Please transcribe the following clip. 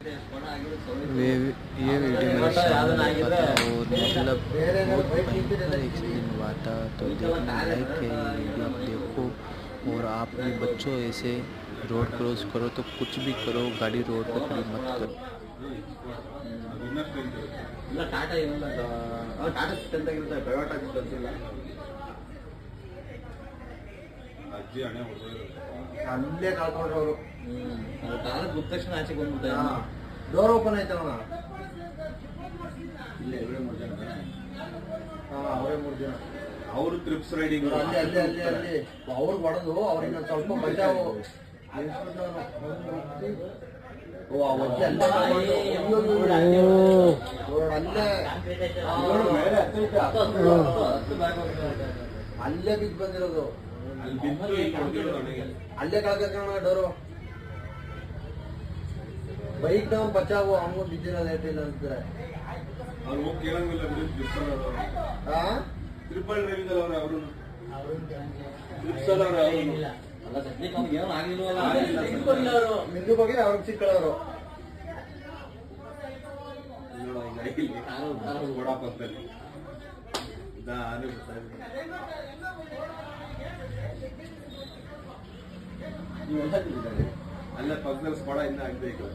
ये वीडियो मेरे सामने पता और मतलब बहुत भयंकर एक्सीडेंट हुआ था। तो देखने लायक है ये वीडियो, आप देखो। और आप भी बच्चों ऐसे रोड क्रॉस करो तो कुछ भी करो, गाड़ी रोड पर खड़ी मत करो। ಇಲ್ಲ ಟಾಟಾ ಏನಿಲ್ಲ, ಟಾಟಾ ಚೆಂದಾಗಿರುತ್ತೆ, ಪ್ರೈವೇಟ್ ಆಗಿಲ್ಲ. ಅಜ್ಜಿ ಹಣೆ ಅಲ್ಲೇ ಕಳ್ಕೊಂಡ್ರು ಅವರು. ಕಾಲ ಗುದ್ದ ತಕ್ಷಣ ಆಚೆಗೆ ಬಂದ್ಬಿಟ್ಟೆ. ಡೋರ್ ಓಪನ್ ಆಯ್ತಲ್ಲ, ಇಲ್ಲೇ ಇವರೇ 3 ಜನ. ಅವರೇ 3 ಜನ. ಅವರು ಟ್ರಿಪ್ಸ್ ರೈಡಿಂಗ್ ಅಲ್ಲಿ ಅಲ್ಲಿ ಅಲ್ಲಿ ಅಲ್ಲಿ ಅವ್ರು ಹೊಡೆದು ಅವ್ರಿಗೆ ಸ್ವಲ್ಪ ಬಚಾವು. ಓ ಅವಜ್ಜಿ ಅಲ್ಲೇ ಅಲ್ಲೇ ಬಿದ್ದು ಬಂದಿರೋದು. ಅಲ್ಲೇ ಕಳ್ಕೊಂಡ ಡೋರು. ಬೈಕ್ ನಾವು ಬಚಾವು, ಅವನು ಬಿದ್ದಿರೋದು ಏಟಿಲ್ಲ ಅಂತಾರೆ. ಅವ್ರು ಹೋಗಿ ಕೇಳಂಗಿಲ್ಲ. ಟ್ರಿಪಲ್ ಡ್ರೈವಿಂಗ್ ಅಲ್ಲ ಅವರು. ಟ್ರಿಪ್ಸ್ ಅಲ್ಲ ಅಲ್ಲ, ಸದ್ಯಕ್ಕೆ ಅವ್ನಿಗೆ ಏನೋ ಆಗಿಲ್ವಲ್ಲ. ಮಿಂದು ಬಗ್ಗೆ ಅವ್ರಿಗೆ ಸಿಕ್ಕಳವರು ಓಡಾಪಕ್ಕಲ್ಲಿ ಅಲ್ಲ ಪಕ್ಕದಲ್ಲಿ ಸ್ಪಡ ಇನ್ನ ಆಗ್ಬೇಕು.